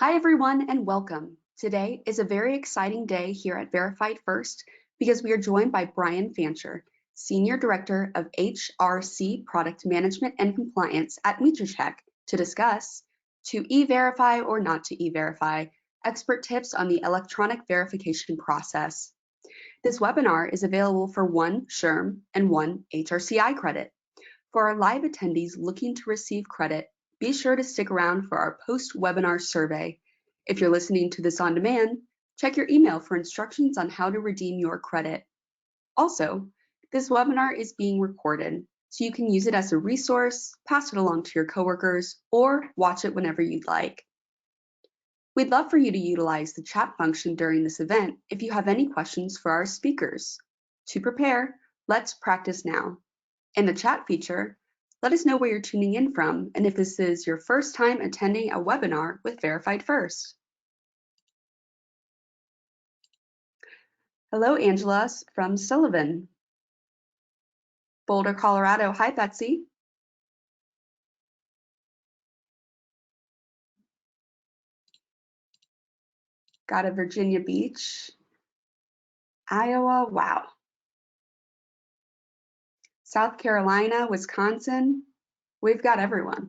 Hi everyone and welcome. Today is a very exciting day here at Verified First because we are joined by Brian Fancher, Senior Director of HRC Product Management and Compliance at MeterCheck, to discuss to e-verify or not to e-verify, expert tips on the electronic verification process. This webinar is available for 1 SHRM and 1 HRCI credit. For our live attendees looking to receive credit, be sure to stick around for our post-webinar survey. If you're listening to this on demand, check your email for instructions on how to redeem your credit. Also, this webinar is being recorded, so you can use it as a resource, pass it along to your coworkers, or watch it whenever you'd like. We'd love for you to utilize the chat function during this event if you have any questions for our speakers. To prepare, let's practice now. In the chat feature, let us know where you're tuning in from and if this is your first time attending a webinar with Verified First. Hello, Angela from Sullivan. Boulder, Colorado. Hi, Betsy. Got a Virginia Beach. Iowa, wow. South Carolina, Wisconsin. We've got everyone.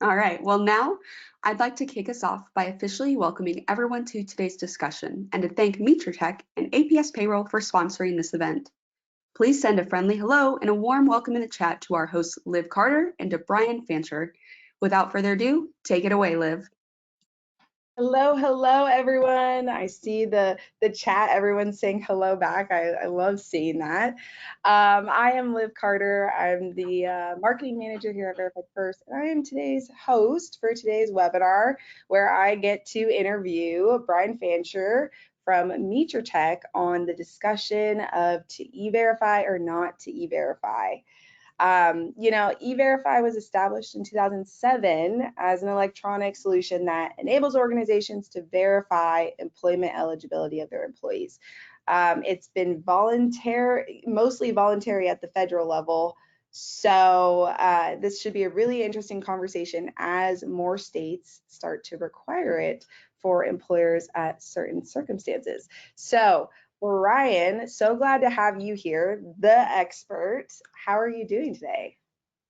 All right, well now I'd like to kick us off by officially welcoming everyone to today's discussion and to thank MeterCheck and APS Payroll for sponsoring this event. Please send a friendly hello and a warm welcome in the chat to our hosts Liv Carter and to Brian Fancher. Without further ado, take it away, Liv. Hello, everyone. I see the chat. Everyone's saying hello back. I love seeing that. I am Liv Carter. I'm the marketing manager here at Verified First, and I am today's host for today's webinar, where I get to interview Brian Fancher from MeterCheck on the discussion of to e-verify or not to e-verify. E-verify was established in 2007 as an electronic solution that enables organizations to verify employment eligibility of their employees. It's been mostly voluntary at the federal level. So this should be a really interesting conversation as more states start to require it for employers at certain circumstances. So Brian, so glad to have you here, the expert. How are you doing today?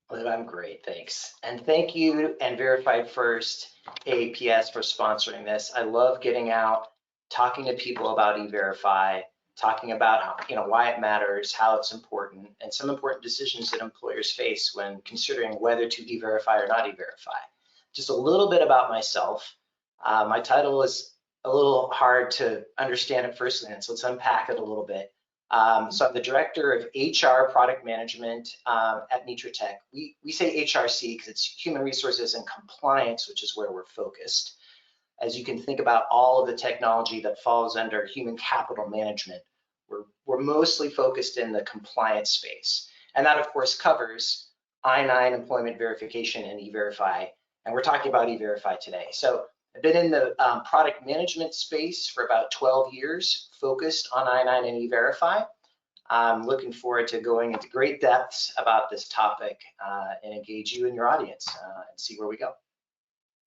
Well, I'm great, thanks. And thank you and Verified First APS for sponsoring this. I love getting out, talking to people about e-verify, talking about why it matters, how it's important, and some important decisions that employers face when considering whether to e-verify or not e-verify. Just a little bit about myself. My title is a little hard to understand at first glance, so let's unpack it a little bit. So I'm the director of HR product management at MeterCheck. We say HRC because it's human resources and compliance, which is where we're focused. As you can think about all of the technology that falls under human capital management, we're mostly focused in the compliance space. And that of course covers I-9 employment verification and e-verify. And we're talking about e-verify today. So I've been in the product management space for about 12 years, focused on I-9 and e-verify. I'm looking forward to going into great depths about this topic and engage you and your audience and see where we go.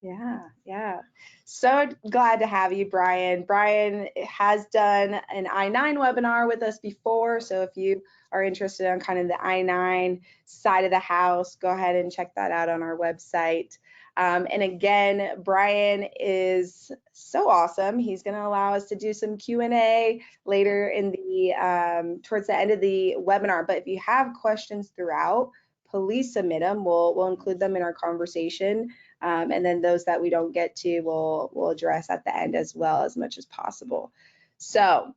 Yeah. So glad to have you, Brian. Brian has done an I-9 webinar with us before, so if you are interested on kind of the I-9 side of the house, go ahead and check that out on our website. And again, Brian is so awesome. He's going to allow us to do some Q&A later in the towards the end of the webinar. But if you have questions throughout, please submit them. We'll include them in our conversation. And then those that we don't get to, we'll address at the end as well as much as possible. So,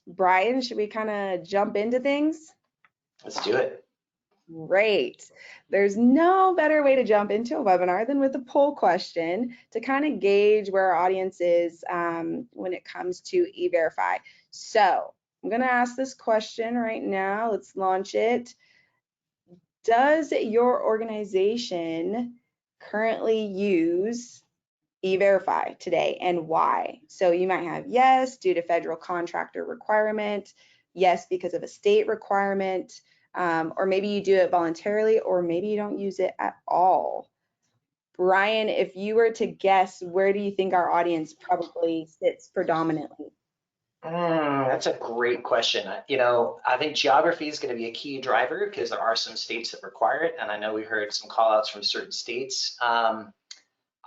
Brian, should we kind of jump into things? Let's do it. Great. There's no better way to jump into a webinar than with a poll question to kind of gauge where our audience is when it comes to e-verify. So I'm going to ask this question right now. Let's launch it. Does your organization currently use e-verify today, and why? So you might have yes, due to federal contractor requirement, yes, because of a state requirement, or maybe you do it voluntarily, or maybe you don't use it at all. Brian, if you were to guess, where do you think our audience probably sits predominantly? That's a great question. I think geography is going to be a key driver because there are some states that require it, and I know we heard some call outs from certain states.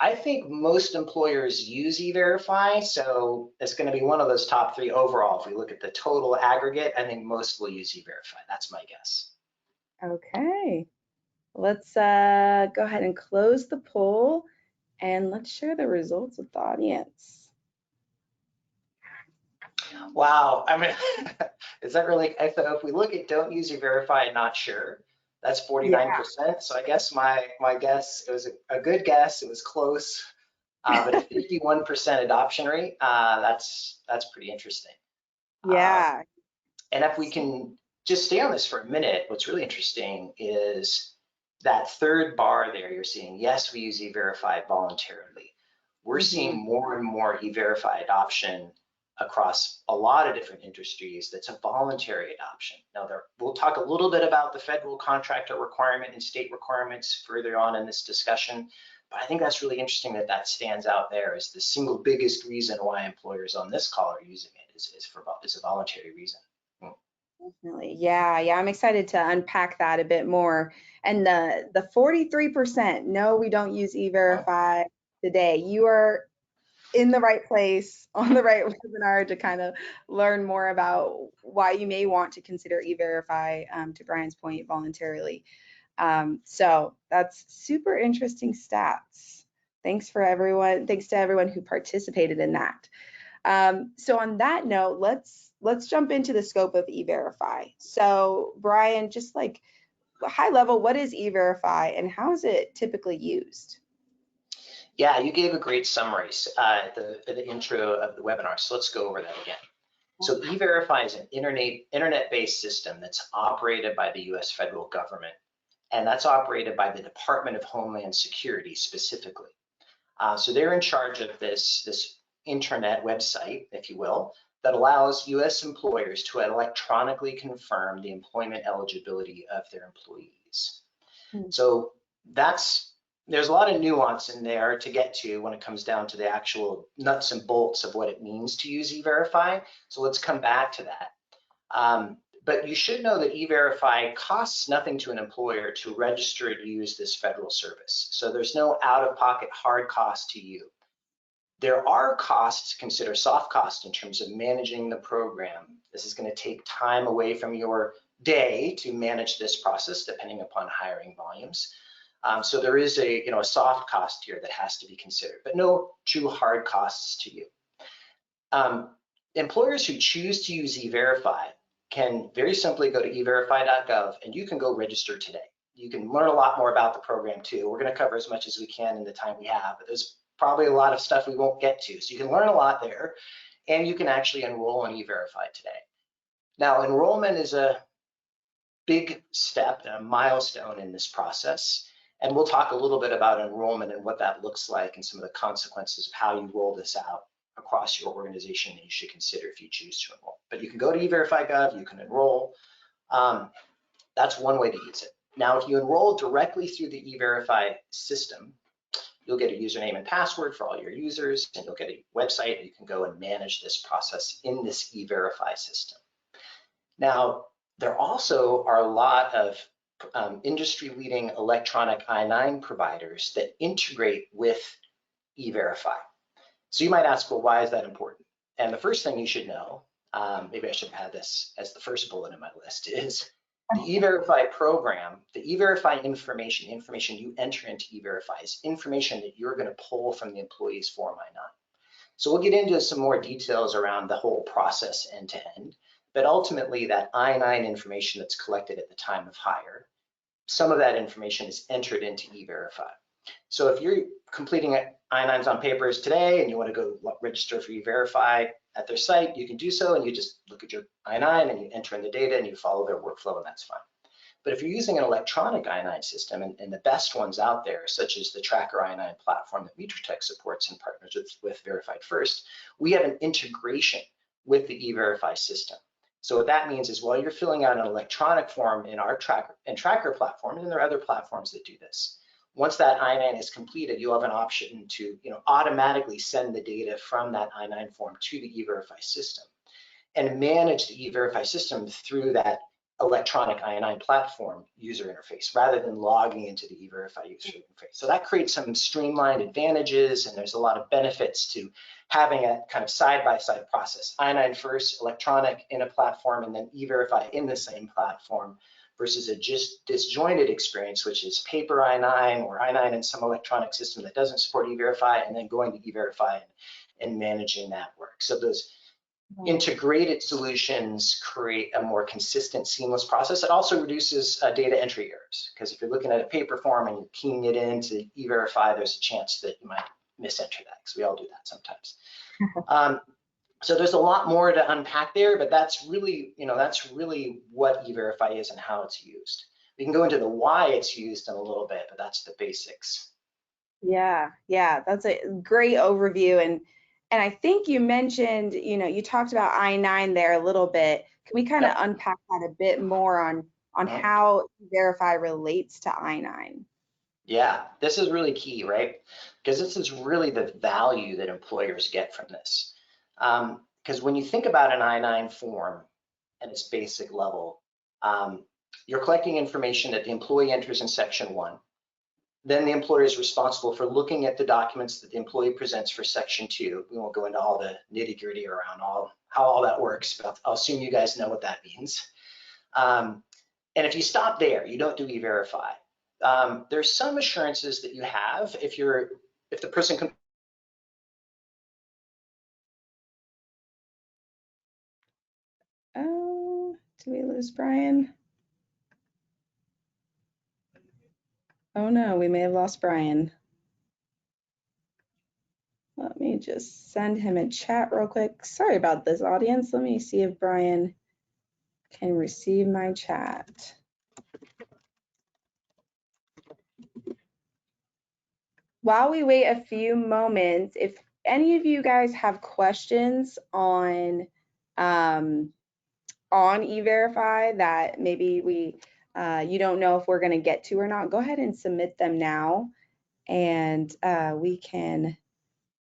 I think most employers use E-Verify, so it's going to be one of those top three overall. If we look at the total aggregate, I think most will use E-Verify. That's my guess. Okay, let's go ahead and close the poll and let's share the results with the audience. Wow, I mean, is that really, so if we look at don't use E-Verify and not sure, that's 49%. So I guess my guess, it was a good guess, it was close, but a 51% adoption rate, that's pretty interesting. Yeah. And if we can just stay on this for a minute, what's really interesting is that third bar there, you're seeing, yes, we use E-Verify voluntarily. We're seeing more and more E-Verify adoption across a lot of different industries that's a voluntary adoption. Now, we'll talk a little bit about the federal contractor requirement and state requirements further on in this discussion, but I think that's really interesting that that stands out there as the single biggest reason why employers on this call are using it is a voluntary reason. Definitely. Yeah, I'm excited to unpack that a bit more. And the 43%, no, we don't use E-Verify today. You are in the right place on the right webinar to kind of learn more about why you may want to consider E-Verify, to Brian's point, voluntarily. So that's super interesting stats. Thanks to everyone who participated in that. So on that note, let's jump into the scope of E-Verify. So Brian, just like high level, what is E-Verify and how is it typically used? Yeah, you gave a great summary at the intro of the webinar, so let's go over that again. So E-Verify is an internet-based system that's operated by the US federal government, and that's operated by the Department of Homeland Security specifically. So they're in charge of this internet website, if you will, that allows US employers to electronically confirm the employment eligibility of their employees. So there's a lot of nuance in there to get to when it comes down to the actual nuts and bolts of what it means to use E-Verify. So let's come back to that. But you should know that E-Verify costs nothing to an employer to register and use this federal service. So there's no out-of-pocket hard cost to you. There are costs, consider soft costs in terms of managing the program. This is going to take time away from your day to manage this process, depending upon hiring volumes. So there is a soft cost here that has to be considered, but no true hard costs to you. Employers who choose to use E-Verify can very simply go to everify.gov and you can go register today. You can learn a lot more about the program too. We're going to cover as much as we can in the time we have, but there's probably a lot of stuff we won't get to. So you can learn a lot there and you can actually enroll in E-Verify today. Now, enrollment is a big step and a milestone in this process. And we'll talk a little bit about enrollment and what that looks like and some of the consequences of how you roll this out across your organization that you should consider if you choose to enroll. But you can go to everify.gov, you can enroll. That's one way to use it. Now, if you enroll directly through the E-Verify system, you'll get a username and password for all your users, and you'll get a website and you can go and manage this process in this E-Verify system. Now, there also are a lot of industry-leading electronic I-9 providers that integrate with E-Verify. So you might ask, well, why is that important? And the first thing you should know, maybe I should have had this as the first bullet in my list, is the E-Verify program, the E-Verify information, the information you enter into E-Verify is information that you're going to pull from the employee's Form I-9. So we'll get into some more details around the whole process end to end. But ultimately, that I-9 information that's collected at the time of hire, some of that information is entered into E-Verify. So if you're completing I-9s on papers today and you want to go register for E-Verify at their site, you can do so, and you just look at your I-9 and you enter in the data and you follow their workflow, and that's fine. But if you're using an electronic I-9 system, and the best ones out there, such as the Tracker I-9 platform that Mitratech supports and partners with Verified First, we have an integration with the E-Verify system. So what that means is while you're filling out an electronic form in our Tracker platform, and there are other platforms that do this, once that I-9 is completed, you'll have an option to automatically send the data from that I-9 form to the E-Verify system and manage the E-Verify system through that electronic I-9 platform user interface rather than logging into the E-Verify user interface. So that creates some streamlined advantages, and there's a lot of benefits to having a kind of side-by-side process. I-9 first, electronic in a platform, and then E-Verify in the same platform versus a just disjointed experience, which is paper I-9 or I-9 in some electronic system that doesn't support E-Verify, and then going to E-Verify and managing that work. So those integrated solutions create a more consistent, seamless process. It also reduces data entry errors, because if you're looking at a paper form and you're keying it into E-Verify, there's a chance that you might misenter that, because we all do that sometimes. So there's a lot more to unpack there, but that's really what E-Verify is and how it's used. We can go into the why it's used in a little bit, but that's the basics. Yeah, that's a great overview. And I think you mentioned, you talked about I-9 there a little bit. Can we kind of unpack that a bit more on how E-Verify relates to I-9? Yeah, this is really key, right? Because this is really the value that employers get from this. Because when you think about an I-9 form at its basic level, you're collecting information that the employee enters in Section 1. Then the employer is responsible for looking at the documents that the employee presents for Section 2. We won't go into all the nitty-gritty around how all that works, but I'll assume you guys know what that means. And if you stop there, you don't do E-Verify. There's some assurances that you have if the person can. Did we lose Brian? Oh no, we may have lost Brian. Let me just send him a chat real quick. Sorry about this, audience. Let me see if Brian can receive my chat. While we wait a few moments, if any of you guys have questions on E-Verify that maybe you don't know if we're going to get to or not, go ahead and submit them now, and we can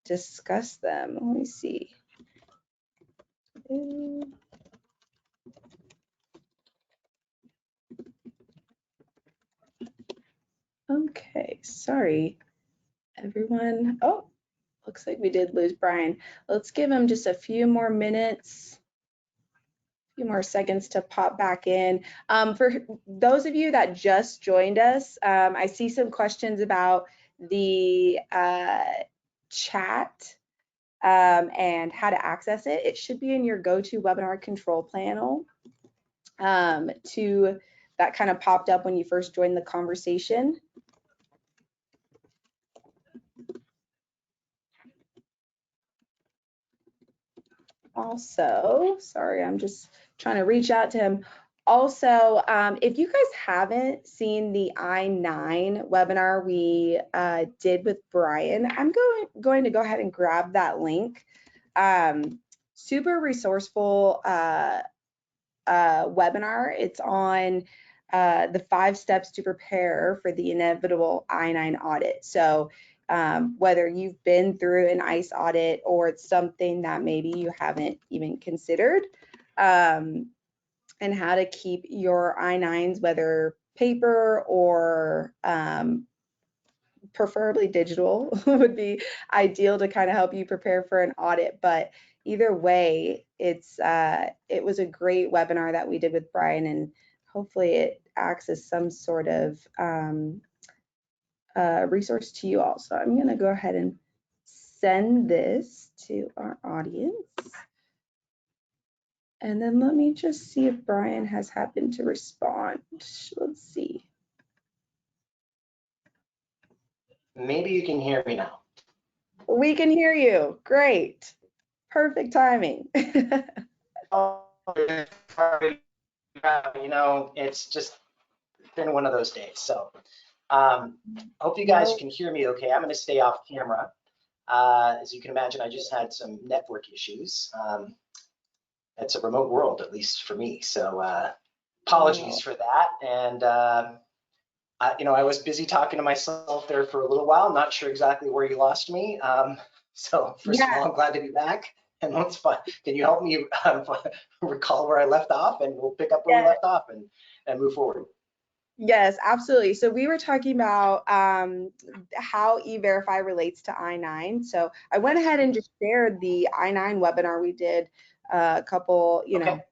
discuss them. Let me see. Okay, sorry, everyone. Oh, looks like we did lose Brian. Let's give him just a few more minutes, a few more seconds to pop back in. For those of you that just joined us, I see some questions about the chat and how to access it. It should be in your GoToWebinar control panel that kind of popped up when you first joined the conversation. Also, sorry, I'm just trying to reach out to him. Also, if you guys haven't seen the I-9 webinar we did with Brian, I'm going to go ahead and grab that link. Super resourceful webinar. It's on the 5 steps to prepare for the inevitable I-9 audit. So whether you've been through an ICE audit or it's something that maybe you haven't even considered, and how to keep your I-9s, whether paper or preferably digital would be ideal to kind of help you prepare for an audit. But either way, it was a great webinar that we did with Brian, and hopefully it acts as some sort of resource to you all. So I'm going to go ahead and send this to our audience. And then let me just see if Brian has happened to respond. Let's see. Maybe you can hear me now. We can hear you. Great. Perfect timing. It's just been one of those days. So hope you guys can hear me okay. I'm going to stay off camera. As you can imagine, I just had some network issues. It's a remote world, at least for me. So apologies for that. And I was busy talking to myself there for a little while. Not sure exactly where you lost me. So first of Yeah. all, I'm glad to be back. And let's fun. Can you help me recall where I left off, and we'll pick up where we Yeah. left off and move forward. Yes, absolutely. So we were talking about how E-Verify relates to I-9. So I went ahead and just shared the I-9 webinar we did a couple, Okay.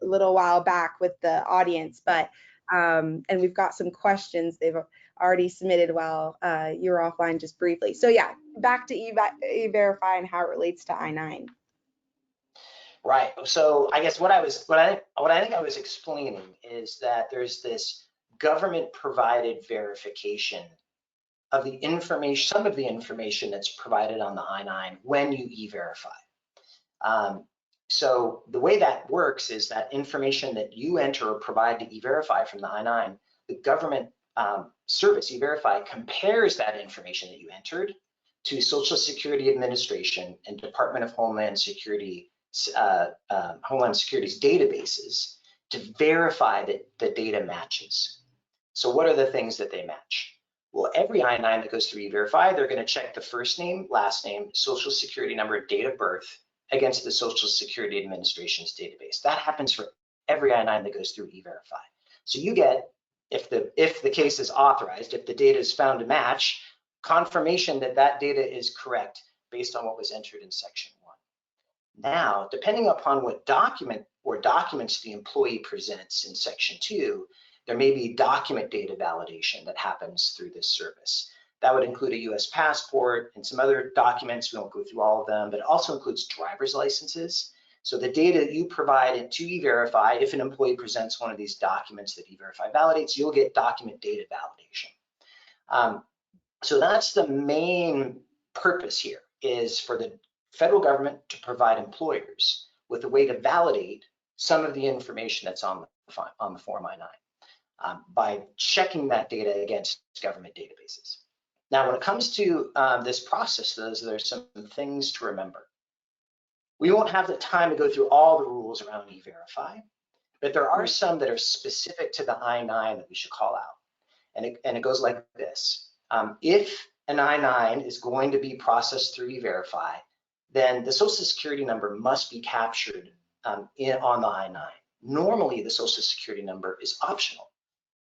a little while back with the audience, but and we've got some questions they've already submitted while you were offline just briefly. So yeah, back to E-Verify and how it relates to I-9. Right. So I guess what I think I was explaining is that there's this government provided verification of the information, some of the information that's provided on the I-9 when you e-verify. So the way that works is that information that you enter or provide to e-verify from the I-9, the government service e-verify compares that information that you entered to Social Security Administration and Department of Homeland Security's databases to verify that the data matches. So what are the things that they match? Well, every I-9 that goes through e-verify, they're going to check the first name, last name, Social Security number, date of birth against the Social Security Administration's database. That happens for every I-9 that goes through e-verify. So you get, if the case is authorized, if the data is found to match, confirmation that that data is correct based on what was entered in section 1. Now, depending upon what document or documents the employee presents in section 2, there may be document data validation that happens through this service. That would include a US passport and some other documents. We won't go through all of them, but it also includes driver's licenses. So the data you provide to e-verify, if an employee presents one of these documents that e-verify validates, you'll get document data validation. So that's the main purpose here, is for the federal government to provide employers with a way to validate some of the information that's on the Form I-9 by checking that data against government databases. Now, when it comes to this process, there's some things to remember. We won't have the time to go through all the rules around e-verify, but there are some that are specific to the I-9 that we should call out. And it goes like this. If an I-9 is going to be processed through e-verify, then the Social Security number must be captured on the I-9. Normally, the Social Security number is optional.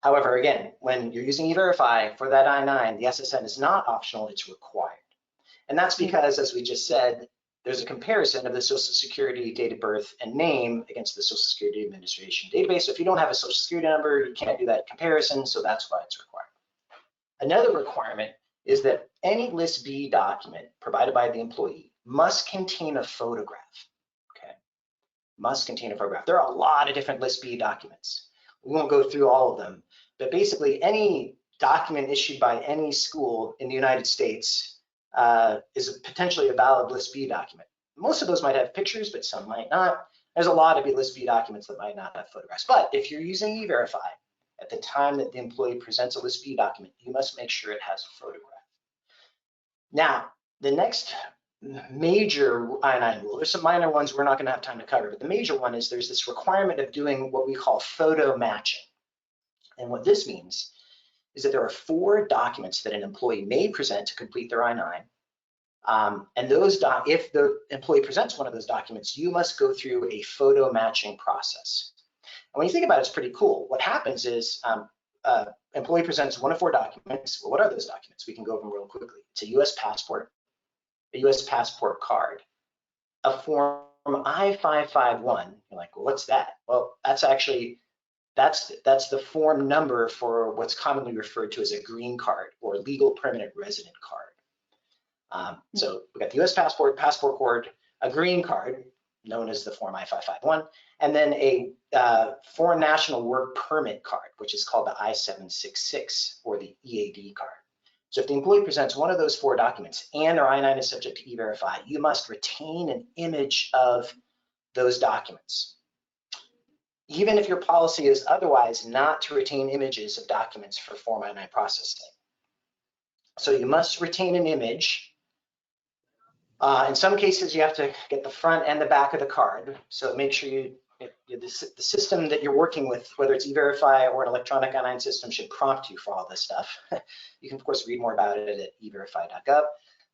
However, again, when you're using e-verify for that I-9, the SSN is not optional, it's required. And that's because, as we just said, there's a comparison of the Social Security date of birth and name against the Social Security Administration database. So if you don't have a Social Security number, you can't do that comparison, so that's why it's required. Another requirement is that any List B document provided by the employee must contain a photograph, okay? Must contain a photograph. There are a lot of different List B documents. We won't go through all of them, but basically any document issued by any school in the United States is potentially a valid List B document. Most of those might have pictures, but some might not. There's a lot of List B documents that might not have photographs. But if you're using e-verify, at the time that the employee presents a List B document, you must make sure it has a photograph. Now, the next major I-9 rule, there's some minor ones we're not going to have time to cover, but the major one is there's this requirement of doing what we call photo matching. And what this means is that there are 4 documents that an employee may present to complete their I-9. And if the employee presents one of those documents, you must go through a photo matching process. And when you think about it, it's pretty cool. What happens is employee presents 1 of 4 documents. Well, what are those documents? We can go over them real quickly. It's a US passport, a US passport card, a form I-551. You're like, well, what's that? Well, that's actually, that's the form number for what's commonly referred to as a green card or legal permanent resident card. So we got the US passport, passport card, a green card, known as the form I-551, and then a foreign national work permit card, which is called the I-766 or the EAD card. So if the employee presents one of those 4 documents and their I-9 is subject to e-verify, you must retain an image of those documents. Even if your policy is otherwise not to retain images of documents for Form I-9 processing. So you must retain an image. In some cases, you have to get the front and the back of the card. So make sure you the system that you're working with, whether it's E-Verify or an electronic I-9 system, should prompt you for all this stuff. You can, of course, read more about it at everify.gov,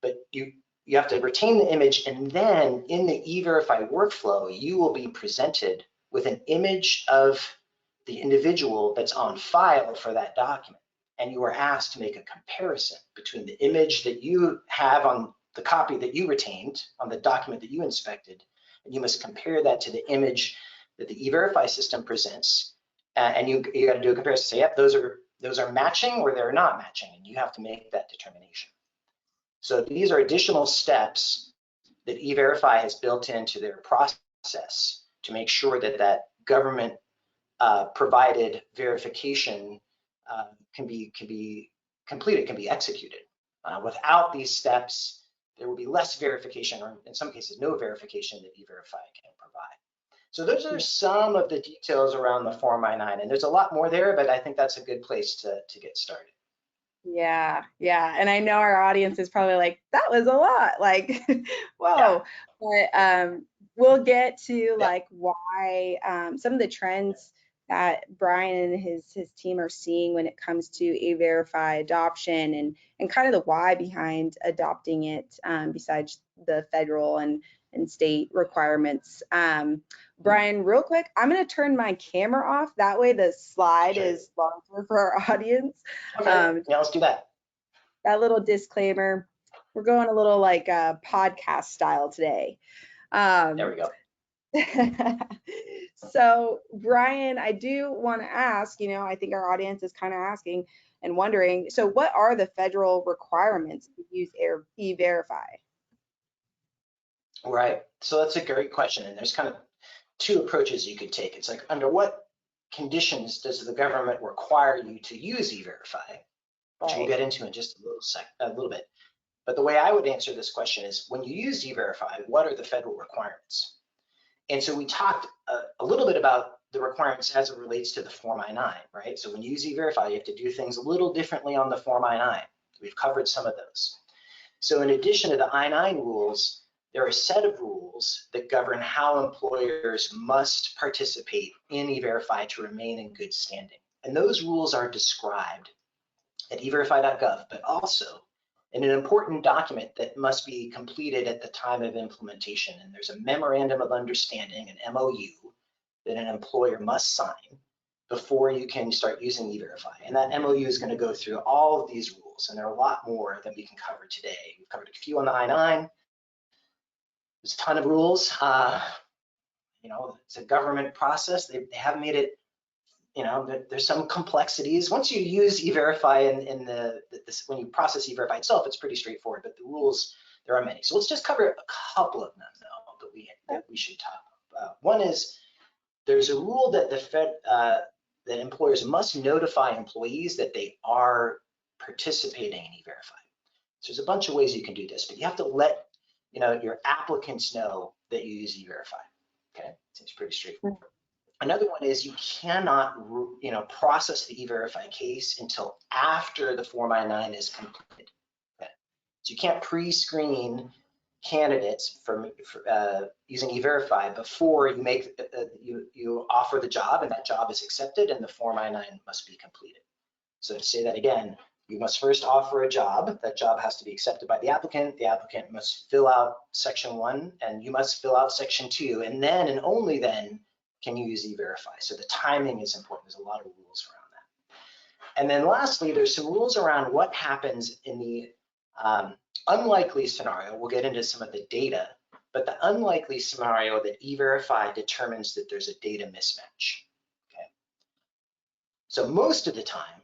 but you have to retain the image, and then in the E-Verify workflow, you will be presented with an image of the individual that's on file for that document. And you are asked to make a comparison between the image that you have on the copy that you retained on the document that you inspected, and you must compare that to the image that the E-Verify system presents, and you got to do a comparison. Say, yep, those are matching or they're not matching, and you have to make that determination. So these are additional steps that E-Verify has built into their process to make sure that that government provided verification can be completed, can be executed. Without these steps, there will be less verification, or in some cases, no verification that E-Verify can provide. So those are some of the details around the Form I-9, and there's a lot more there, but I think that's a good place to get started. Yeah, and I know our audience is probably like, that was a lot, like, whoa. Yeah. But we'll get to like why some of the trends that Brian and his team are seeing when it comes to E-Verify adoption, and kind of the why behind adopting it, besides the federal and state requirements. Brian, real quick, I'm going to turn my camera off. That way the slide is larger for our audience. Okay. Yeah, let's do that. That little disclaimer. We're going a little like podcast style today. There we go. So, Brian, I do want to ask, I think our audience is kind of asking and wondering, so what are the federal requirements to use E-Verify? Right. So that's a great question. And there's kind of two approaches you could take. It's like, under what conditions does the government require you to use E-Verify, which we'll get into in just a little bit. But the way I would answer this question is, when you use E-Verify, what are the federal requirements? And so we talked a little bit about the requirements as it relates to the Form I-9, right? So when you use E-Verify, you have to do things a little differently on the Form I-9. We've covered some of those. So in addition to the I-9 rules, there are a set of rules that govern how employers must participate in E-Verify to remain in good standing. And those rules are described at everify.gov, but also in an important document that must be completed at the time of implementation. And there's a memorandum of understanding, an MOU, that an employer must sign before you can start using E-Verify. And that MOU is going to go through all of these rules, and there are a lot more that we can cover today. We've covered a few on the I-9. There's a ton of rules. It's a government process. They have made it, there's some complexities. Once you use E-Verify when you process E-Verify itself, it's pretty straightforward, but the rules, there are many. So let's just cover a couple of them, though, that we should talk about. One is, there's a rule that that employers must notify employees that they are participating in E-Verify. So there's a bunch of ways you can do this, but you have to let your applicants know that you use E-Verify. Okay, seems pretty straightforward. Another one is, you cannot process the E-Verify case until after the Form I-9 is completed. Okay. So you can't pre-screen candidates for using E-Verify before you make you offer the job, and that job is accepted, and the Form I-9 must be completed. So to say that again, you must first offer a job. That job has to be accepted by the applicant. The applicant must fill out Section 1, and you must fill out Section 2, and then and only then can you use E-Verify. So the timing is important. There's a lot of rules around that. And then lastly, there's some rules around what happens in the unlikely scenario. We'll get into some of the data, but the unlikely scenario that E-Verify determines that there's a data mismatch. Okay. So most of the time,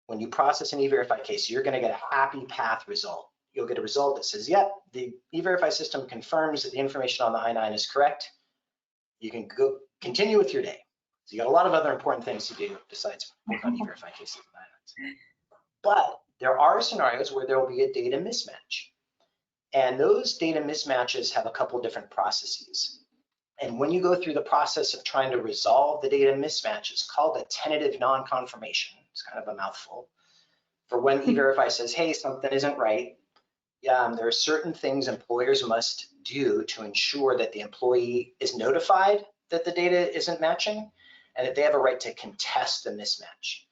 when you process an E-Verify case, you're going to get a happy path result. You'll get a result that says, yep, the E-Verify system confirms that the information on the I-9 is correct. You can go continue with your day. So you got a lot of other important things to do besides work on E-Verify cases and I-9s. But there are scenarios where there will be a data mismatch. And those data mismatches have a couple different processes. And when you go through the process of trying to resolve the data mismatch, it's called a tentative non-confirmation. It's kind of a mouthful. For when E-Verify says, hey, something isn't right, there are certain things employers must do to ensure that the employee is notified that the data isn't matching, and that they have a right to contest the mismatch.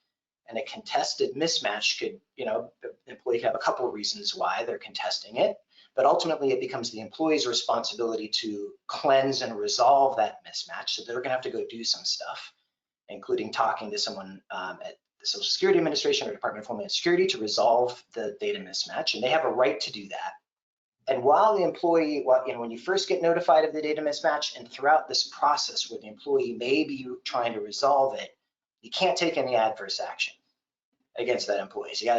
And a contested mismatch could, the employee could have a couple of reasons why they're contesting it, but ultimately it becomes the employee's responsibility to cleanse and resolve that mismatch. So they're gonna have to go do some stuff, including talking to someone at the Social Security Administration or Department of Homeland Security to resolve the data mismatch, and they have a right to do that. And while the employee, when you first get notified of the data mismatch and throughout this process where the employee may be trying to resolve it, you can't take any adverse action against that employee. So you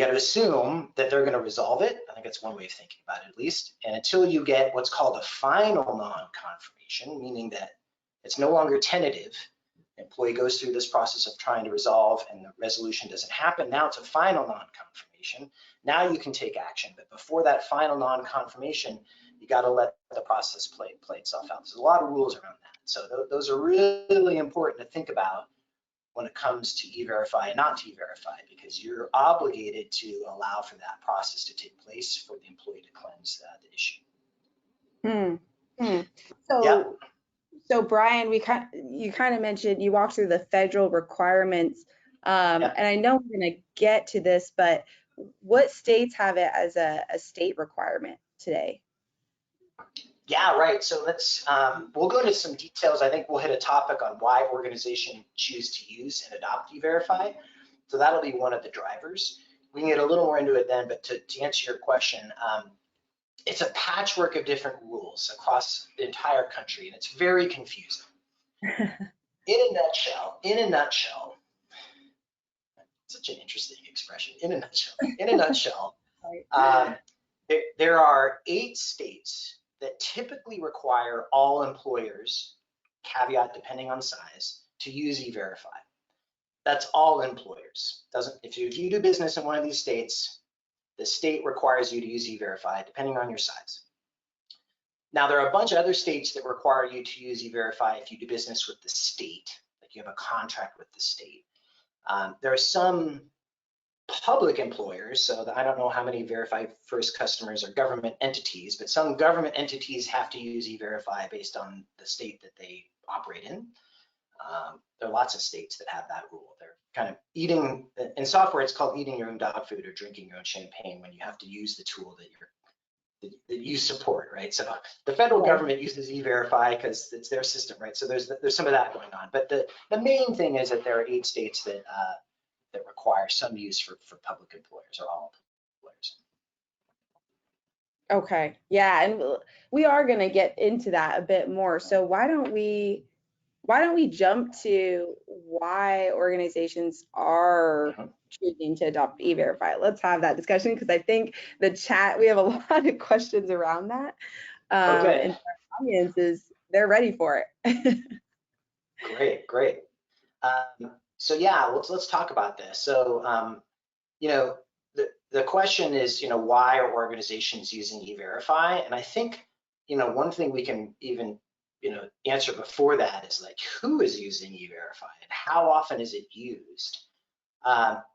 got to assume that they're going to resolve it. I think that's one way of thinking about it, at least. And until you get what's called a final non-confirmation, meaning that it's no longer tentative, the employee goes through this process of trying to resolve and the resolution doesn't happen. Now it's a final non-confirmation. Now you can take action, but before that final non-confirmation, you got to let the process play itself out. There's a lot of rules around that. So those are really important to think about when it comes to E-Verify and not to E-Verify, because you're obligated to allow for that process to take place for the employee to cleanse the issue. So Brian, you kind of mentioned, you walked through the federal requirements, and I know we're going to get to this, but what states have it as a state requirement today? Yeah, right. So we'll go into some details. I think we'll hit a topic on why organizations choose to use and adopt E-Verify. So that'll be one of the drivers. We can get a little more into it then, but to answer your question, it's a patchwork of different rules across the entire country, and it's very confusing. In a nutshell, such an interesting expression, in a nutshell, there are 8 states that typically require all employers, caveat depending on size, to use E-Verify. That's all employers. If you do business in one of these states, the state requires you to use E-Verify depending on your size. Now, there are a bunch of other states that require you to use E-Verify if you do business with the state, like you have a contract with the state. There are some public employers, so I don't know how many Verify First customers are government entities, but some government entities have to use E-Verify based on the state that they operate in. There are lots of states that have that rule. They're kind of eating, in software it's called eating your own dog food or drinking your own champagne when you have to use the tool that you support, right? So the federal government uses E-Verify because it's their system, right? So there's some of that going on. But the main thing is that there are 8 states that require some use for public employers or all employers. Okay, yeah, and we are going to get into that a bit more. So why don't we jump to why organizations are choosing to adopt E-Verify? Let's have that discussion, because I think the chat, we have a lot of questions around that. And our audiences, they're ready for it. Great. So yeah, let's talk about this. So the question is, why are organizations using E-Verify? And I think one thing we can even answer before that is like, who is using E-Verify and how often is it used?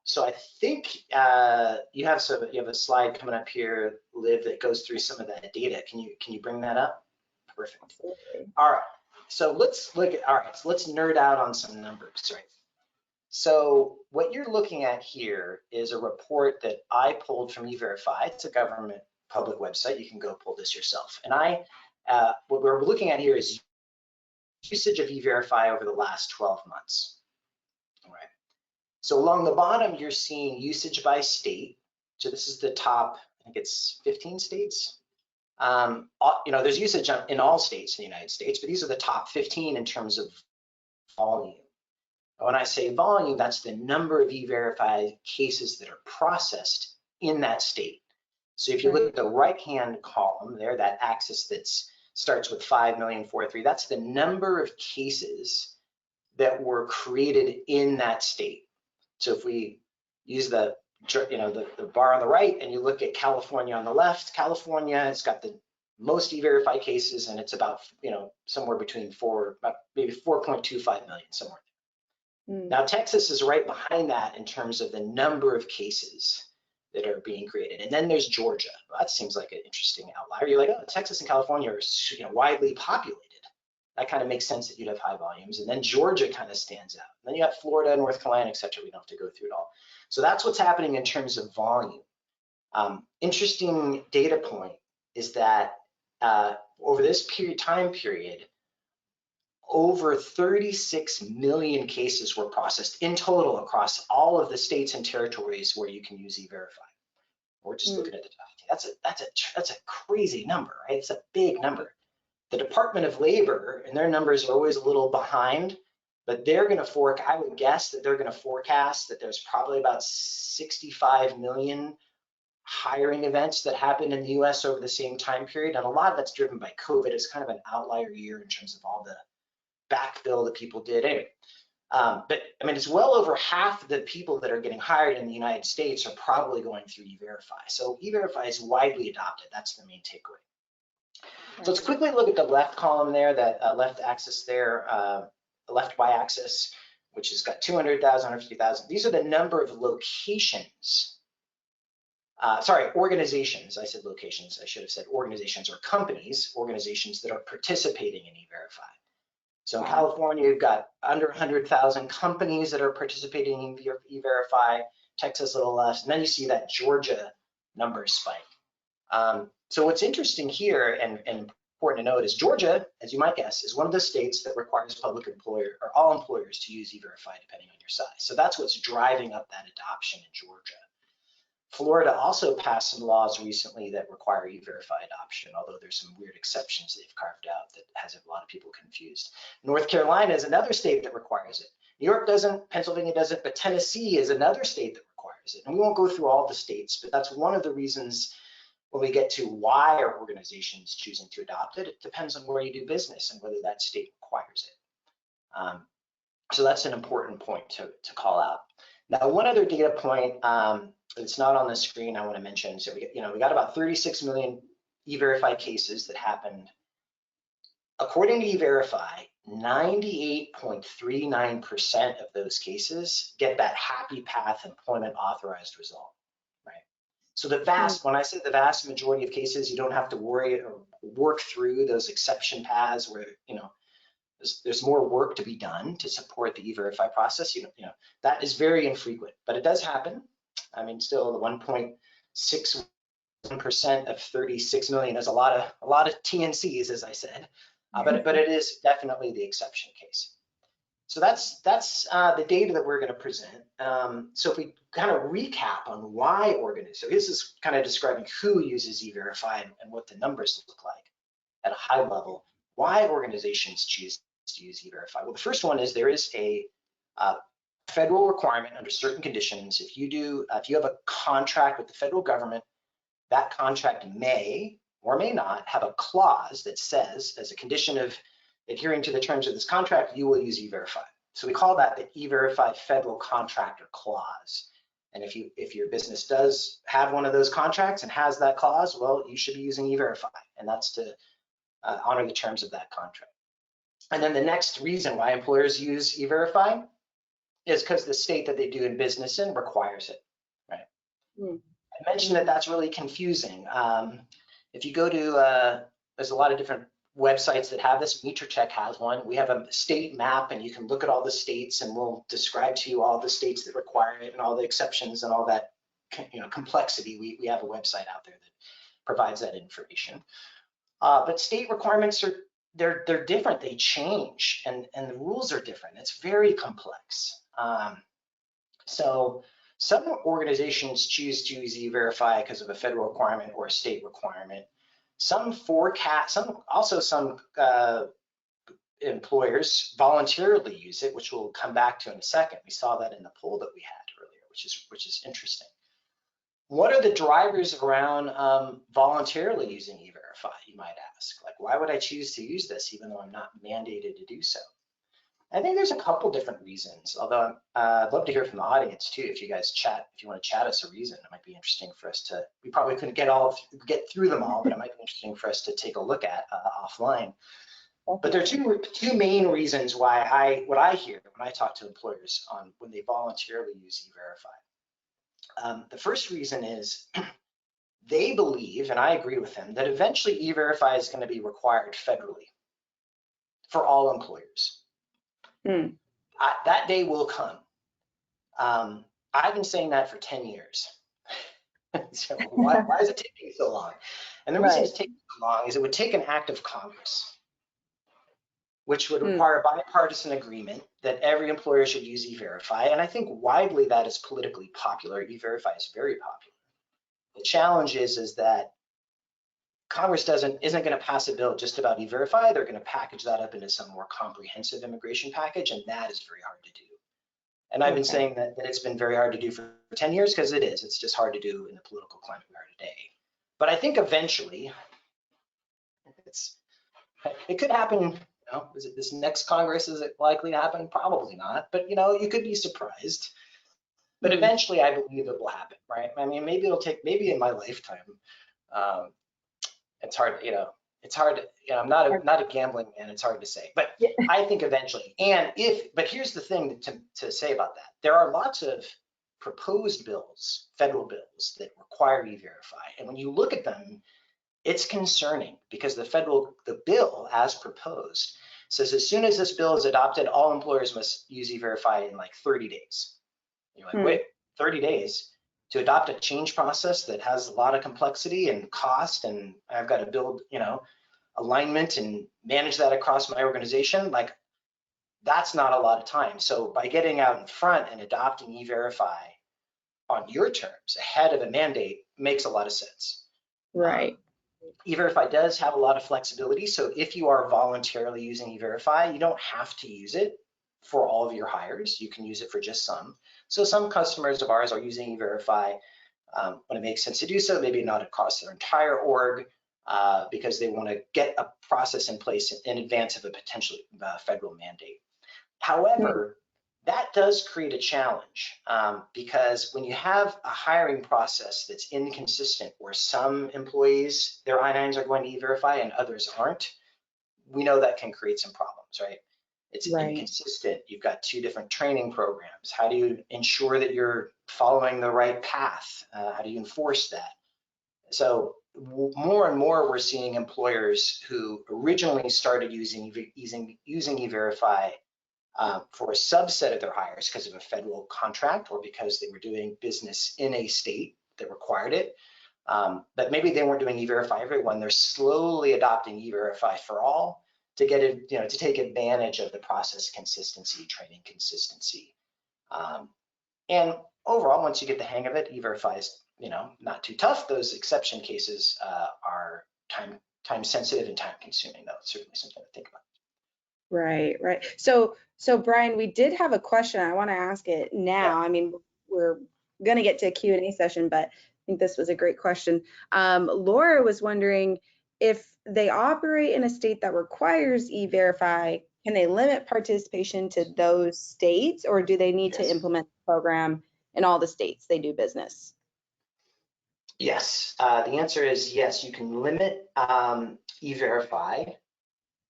So I think you have a slide coming up here, Liv, that goes through some of that data. Can you bring that up? Perfect. Absolutely. All right. So let's nerd out on some numbers, right? So what you're looking at here is a report that I pulled from E-Verify. It's a government public website. You can go pull this yourself. And what we're looking at here is usage of E-Verify over the last 12 months. All right. So along the bottom, you're seeing usage by state. So this is the top, I think it's 15 states. There's usage in all states in the United States, but these are the top 15 in terms of volume. When I say volume, that's the number of E-Verify cases that are processed in that state. So if you look at the right-hand column there, that axis that starts with 5,000,043, that's the number of cases that were created in that state. So if we use the bar on the right and you look at California on the left, California has got the most E-Verify cases, and it's about somewhere between maybe 4.25 million, somewhere. Now Texas is right behind that in terms of the number of cases that are being created, and then there's Georgia. Well, that seems like an interesting outlier. You're like, oh, Texas and California are widely populated, That kind of makes sense that you'd have high volumes. And then Georgia kind of stands out. And then you have Florida, North Carolina, et cetera. We don't have to go through it all. So that's what's happening in terms of volume. Interesting data point is that over this time period, over 36 million cases were processed in total across all of the states and territories where you can use E-Verify. We're just looking at the top. That's a crazy number, right? It's a big number. The Department of Labor, and their numbers are always a little behind, but they're going to I would guess that they're going to forecast that there's probably about 65 million hiring events that happened in the US over the same time period. And a lot of that's driven by COVID. It's kind of an outlier year in terms of all the backfill that people did. Anyway, but I mean, it's well over half the people that are getting hired in the United States are probably going through E-Verify. So E-Verify is widely adopted. That's the main takeaway. So let's quickly look at the left column there, that left axis there, the left y-axis, which has got 200,000, 150,000. These are the number of locations. Organizations. I said locations. I should have said organizations or companies, organizations that are participating in E-Verify. So in California, you've got under 100,000 companies that are participating in E-Verify, Texas a little less, and then you see that Georgia number spike. So what's interesting here and important to note is Georgia, as you might guess, is one of the states that requires public employer or all employers to use E-Verify depending on your size. So that's what's driving up that adoption in Georgia. Florida also passed some laws recently that require E-Verify adoption, although there's some weird exceptions they've carved out that has a lot of people confused. North Carolina is another state that requires it. New York doesn't, Pennsylvania doesn't, but Tennessee is another state that requires it. And we won't go through all the states, but that's one of the reasons when we get to why are organizations choosing to adopt it, it depends on where you do business and whether that state requires it. So that's an important point to call out. Now, one other data point, it's not on the screen I want to mention. So we got about 36 million E-Verify cases that happened. According to E-Verify, 98.39% of those cases get that happy path employment authorized result, right? So when I say the vast majority of cases, you don't have to worry or work through those exception paths where, there's more work to be done to support the E-Verify process. That is very infrequent, but it does happen. I mean, still the 1.61% of 36 million is a lot of TNCs, as I said, but it is definitely the exception case. So that's the data that we're going to present. So if we kind of recap on why organizations, so this is kind of describing who uses E-Verify and what the numbers look like at a high level, why organizations choose to use E-Verify. Well, the first one is there is a federal requirement under certain conditions. If you have a contract with the federal government, that contract may or may not have a clause that says, as a condition of adhering to the terms of this contract, you will use E-Verify. So we call that the E-Verify Federal Contractor Clause. And if your business does have one of those contracts and has that clause, well, you should be using E-Verify, and that's to honor the terms of that contract. And then the next reason why employers use E-Verify is because the state that they do in business in requires it, right? I mentioned that that's really confusing. If you go to, there's a lot of different websites that have this. MeterCheck has one. We have a state map, and you can look at all the states, and we'll describe to you all the states that require it and all the exceptions and all that complexity. We have a website out there that provides that information. But state requirements are they're different. They change, and the rules are different. It's very complex. So some organizations choose to use E-Verify because of a federal requirement or a state requirement. Some employers voluntarily use it, which we'll come back to in a second. We saw that in the poll that we had earlier, which is interesting. What are the drivers around voluntarily using E-Verify, you might ask? Like, why would I choose to use this even though I'm not mandated to do so? I think there's a couple different reasons, although I'd love to hear from the audience too. If you guys chat, if you want to chat us a reason, it might be interesting for us to, we probably couldn't get through them all, but it might be interesting for us to take a look at offline. But there are two main reasons why what I hear when I talk to employers on when they voluntarily use E-Verify. The first reason is they believe, and I agree with them, that eventually E-Verify is going to be required federally for all employers. That day will come. I've been saying that for 10 years. So why is it taking so long? And the reason it's taking so long is it would take an act of Congress, which would require a bipartisan agreement that every employer should use E-Verify. And I think widely that is politically popular. E-Verify is very popular. The challenge is that Congress isn't going to pass a bill just about E-Verify. They're going to package that up into some more comprehensive immigration package, and that is very hard to do. And I've been saying that it's been very hard to do for 10 years because it is. It's just hard to do in the political climate we are today. But I think eventually, it could happen. Is it this next Congress? Is it likely to happen? Probably not. But you could be surprised. But eventually, I believe it will happen, right? I mean, maybe in my lifetime. It's hard, it's hard. I'm not a gambling man. It's hard to say, but I think eventually. But here's the thing to say about that. There are lots of proposed bills, federal bills, that require E-Verify, and when you look at them, it's concerning because the bill as proposed says as soon as this bill is adopted, all employers must use E-Verify in like 30 days. You're like, wait, 30 days? To adopt a change process that has a lot of complexity and cost, and I've got to build, alignment and manage that across my organization, like that's not a lot of time. So by getting out in front and adopting E-Verify on your terms ahead of a mandate makes a lot of sense. Right. E-Verify does have a lot of flexibility. So if you are voluntarily using E-Verify, you don't have to use it for all of your hires. You can use it for just some. So some customers of ours are using E-Verify when it makes sense to do so, maybe not across their entire org because they want to get a process in place in advance of a potential federal mandate. However, that does create a challenge because when you have a hiring process that's inconsistent where some employees, their I-9s are going to E-Verify and others aren't, we know that can create some problems, right? It's inconsistent. You've got two different training programs. How do you ensure that you're following the right path? How do you enforce that? So more and more, we're seeing employers who originally started using E-Verify for a subset of their hires because of a federal contract or because they were doing business in a state that required it. But maybe they weren't doing E-Verify everyone. They're slowly adopting E-Verify for all to get it, to take advantage of the process consistency, training consistency. And overall, once you get the hang of it, E-Verify is, not too tough. Those exception cases are time sensitive and time consuming, though. It's certainly something to think about. Right. So Brian, we did have a question. I want to ask it now. I mean, we're going to get to a Q&A session, but I think this was a great question. Laura was wondering if they operate in a state that requires E-Verify, can they limit participation to those states, or do they need to implement the program in all the states they do business? Yes, the answer is yes. You can limit E-Verify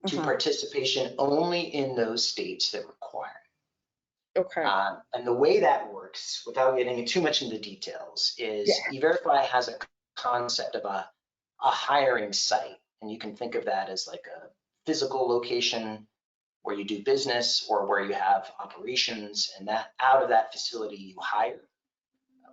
to participation only in those states that require it. Okay. And the way that works, without getting too much into details, is E-Verify has a concept of a hiring site. And you can think of that as like a physical location where you do business or where you have operations, and that out of that facility you hire.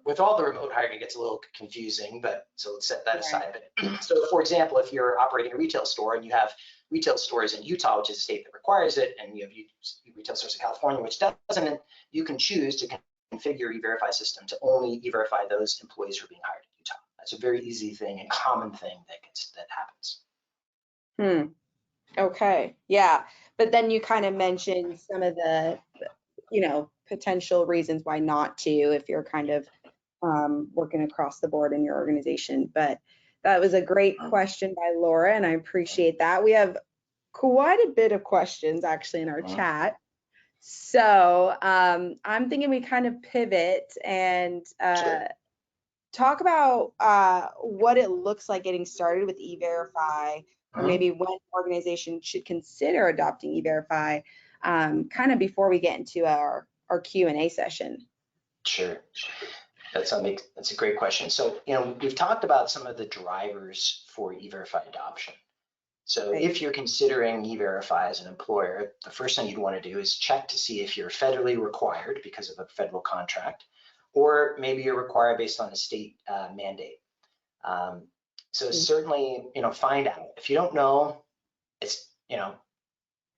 With all the remote hiring, it gets a little confusing, but so let's set that aside. But so for example, if you're operating a retail store and you have retail stores in Utah, which is a state that requires it, and you have retail stores in California, which doesn't, you can choose to configure your E-Verify system to only E-Verify those employees who are being hired in Utah. That's a very easy thing and common thing that happens. Okay. Yeah. But then you kind of mentioned some of the, potential reasons why not to, if you're kind of working across the board in your organization. But that was a great question by Laura, and I appreciate that. We have quite a bit of questions actually in our chat. So I'm thinking we kind of pivot and talk about what it looks like getting started with E-Verify, or maybe when organizations should consider adopting E-Verify, kind of before we get into our Q&A session. Sure. That's a great question. So, we've talked about some of the drivers for E-Verify adoption. So if you're considering E-Verify as an employer, the first thing you'd want to do is check to see if you're federally required because of a federal contract, or maybe you're required based on a state mandate. So certainly, find out. If you don't know, it's,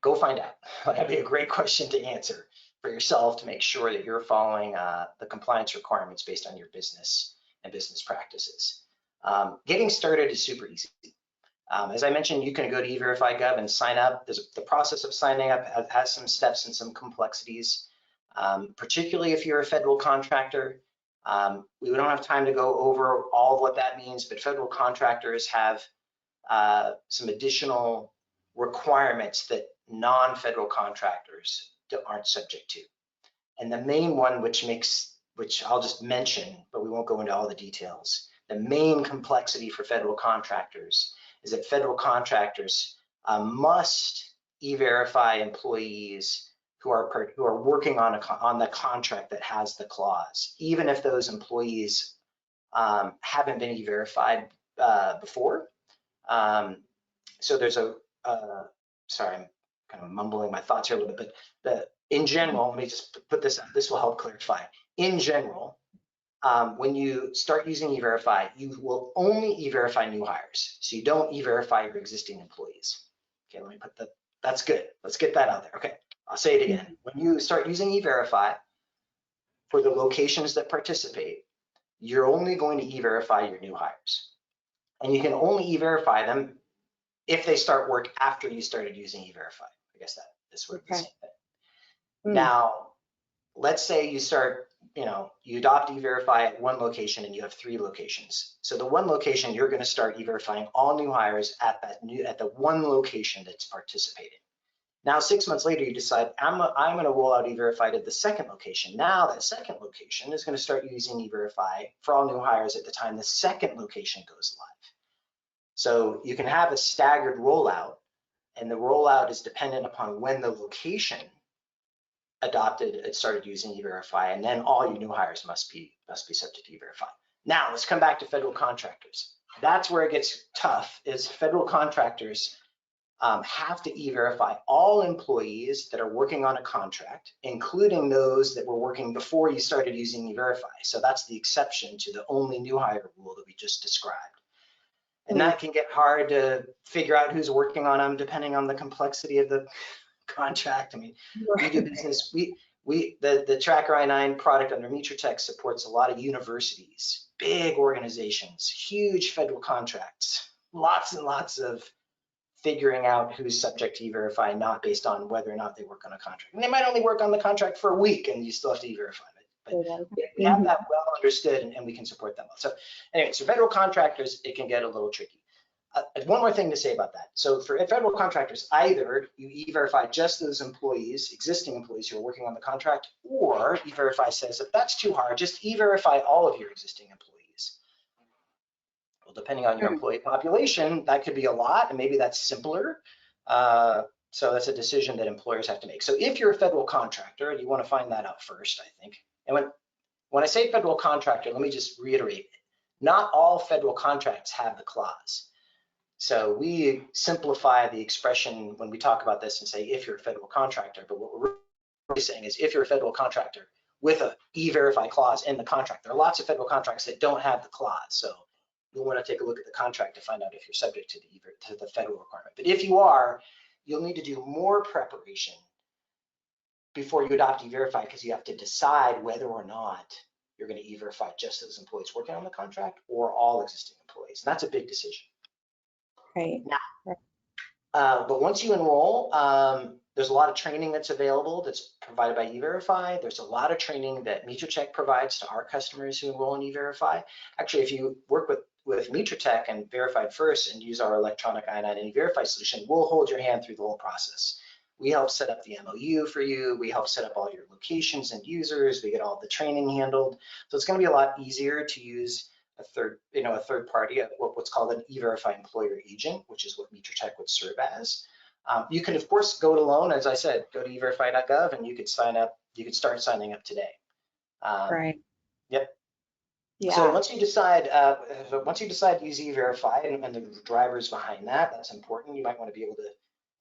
go find out. That'd be a great question to answer for yourself to make sure that you're following the compliance requirements based on your business and business practices. Getting started is super easy. As I mentioned, you can go to eVerify.gov and sign up. The process of signing up has some steps and some complexities, particularly if you're a federal contractor. We don't have time to go over all of what that means, but federal contractors have some additional requirements that non-federal contractors aren't subject to. And the main one, which I'll just mention, but we won't go into all the details. The main complexity for federal contractors is that federal contractors must e-verify employees who are working on the contract that has the clause, even if those employees haven't been e-verified before. So there's sorry, I'm kind of mumbling my thoughts here a little bit, but in general, let me just put this will help clarify. In general, when you start using E-Verify, you will only E-Verify new hires. So you don't E-Verify your existing employees. Okay, let me put that, that's good. Let's get that out there. Okay, I'll say it again. When you start using E-Verify for the locations that participate, you're only going to E-Verify your new hires. And you can only E-Verify them if they start work after you started using E-Verify. I guess that is what the same thing. Now, let's say you start, you adopt E-Verify at one location and you have 3 locations. So the one location, you're going to start E-Verifying all new hires at the one location that's participating. Now, 6 months later, you decide, I'm going to roll out E-Verify to the second location. Now that second location is going to start using E-Verify for all new hires at the time the second location goes live. So you can have a staggered rollout, and the rollout is dependent upon when the location started using E-Verify, and then all your new hires must be subject to E-Verify. Now let's come back to federal contractors. That's where it gets tough, is federal contractors have to E-Verify all employees that are working on a contract, including those that were working before you started using E-Verify. So that's the exception to the only new hire rule that we just described. And that can get hard to figure out who's working on them depending on the complexity of the contract. I mean, we do business, the Tracker I-9 product under Tech supports a lot of universities, big organizations, huge federal contracts, lots and lots of figuring out who's subject to E-Verify, not based on whether or not they work on a contract. And they might only work on the contract for a week and you still have to E-Verify it. But we have that well understood, and we can support them well. So anyway, so federal contractors, it can get a little tricky. One more thing to say about that. So for federal contractors, either you E-Verify just those employees, existing employees who are working on the contract, or E-Verify says if that's too hard, just E-Verify all of your existing employees. Well, depending on your employee population, that could be a lot, and maybe that's simpler. So that's a decision that employers have to make. So if you're a federal contractor, you want to find that out first, I think. And when I say federal contractor, let me just reiterate, not all federal contracts have the clause. So we simplify the expression when we talk about this and say, if you're a federal contractor, but what we're really saying is if you're a federal contractor with a E-Verify clause in the contract. There are lots of federal contracts that don't have the clause. So you'll want to take a look at the contract to find out if you're subject to the federal requirement. But if you are, you'll need to do more preparation before you adopt E-Verify, because you have to decide whether or not you're going to E-Verify just those employees working on the contract or all existing employees. And that's a big decision. Right. Now, but once you enroll, there's a lot of training that's available that's provided by E-Verify. There's a lot of training that Tech provides to our customers who enroll in E-Verify. Actually, if you work with Tech and Verified First and use our electronic I-9 and E-Verify solution, we'll hold your hand through the whole process. We help set up the MOU for you. We help set up all your locations and users. We get all the training handled. So it's going to be a lot easier to use a third party, what's called an E-Verify employer agent, which is what Tech would serve as. You can, of course, go it alone. As I said, go to eVerify.gov and you could sign up. You could start signing up today. Right. Yep. So Yeah. once you decide to use E-Verify and the drivers behind that, that's important. You might want to be able to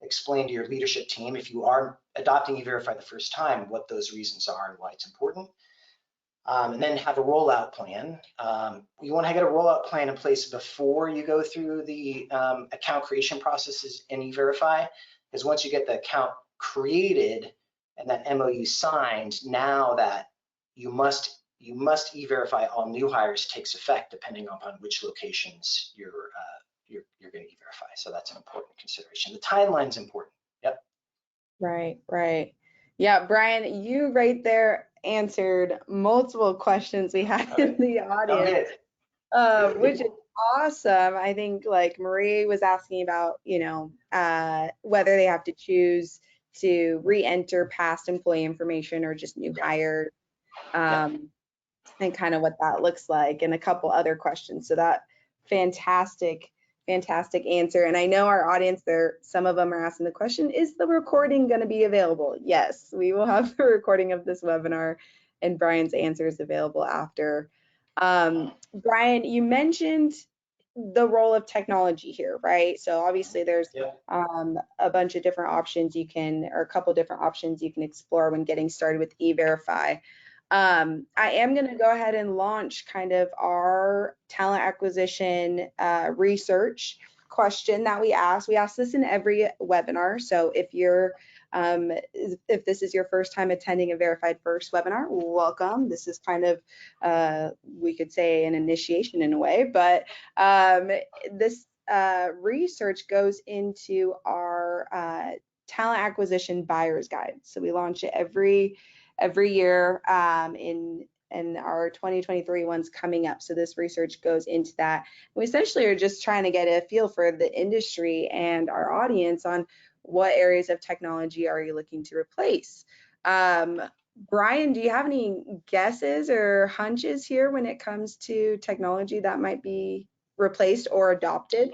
explain to your leadership team, if you are adopting E-Verify the first time, what those reasons are and why it's important. And then have a rollout plan. You want to get a rollout plan in place before you go through the account creation processes in E-Verify, because once you get the account created and that MOU signed, now that you must E-Verify all new hires takes effect depending upon which locations you're going to E-Verify. So that's an important consideration. The timeline's important. Yep. Right. Yeah, Brian, you right there answered multiple questions we had in the Oh, audience, good. which is awesome. I think like Marie was asking about, whether they have to choose to re-enter past employee information or just new hire, and kind of what that looks like, and a couple other questions. So that fantastic answer. And I know our audience there, some of them are asking the question, is the recording going to be available? Yes, we will have the recording of this webinar and Brian's answers available after. Brian, you mentioned the role of technology here, right? So obviously there's a bunch of different options or a couple different options you can explore when getting started with E-Verify. I am going to go ahead and launch kind of our talent acquisition research question that we ask. We ask this in every webinar. So if this is your first time attending a Verified First webinar, welcome. This is kind of, we could say, an initiation in a way, but this research goes into our talent acquisition buyer's guide. So we launch it every year, and our 2023 one's coming up. So this research goes into that. We essentially are just trying to get a feel for the industry and our audience on what areas of technology are you looking to replace. Brian, do you have any guesses or hunches here when it comes to technology that might be replaced or adopted?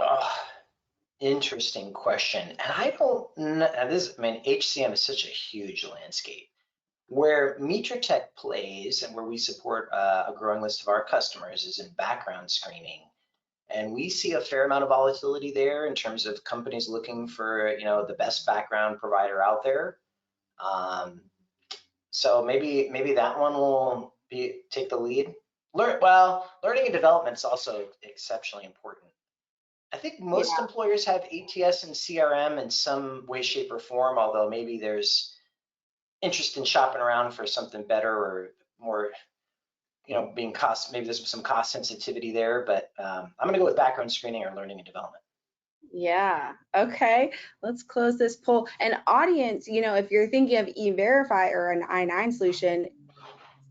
Interesting question. And I don't know, HCM is such a huge landscape. Where Tech plays and where we support a growing list of our customers is in background screening. And we see a fair amount of volatility there in terms of companies looking for, the best background provider out there. So maybe that one will take the lead. Learning and development is also exceptionally important. I think most employers have ATS and CRM in some way, shape, or form, although maybe there's interest in shopping around for something better or more, being cost, maybe there's some cost sensitivity there, but I'm gonna go with background screening or learning and development. Yeah, okay, let's close this poll. And audience, if you're thinking of E-Verify or an I-9 solution,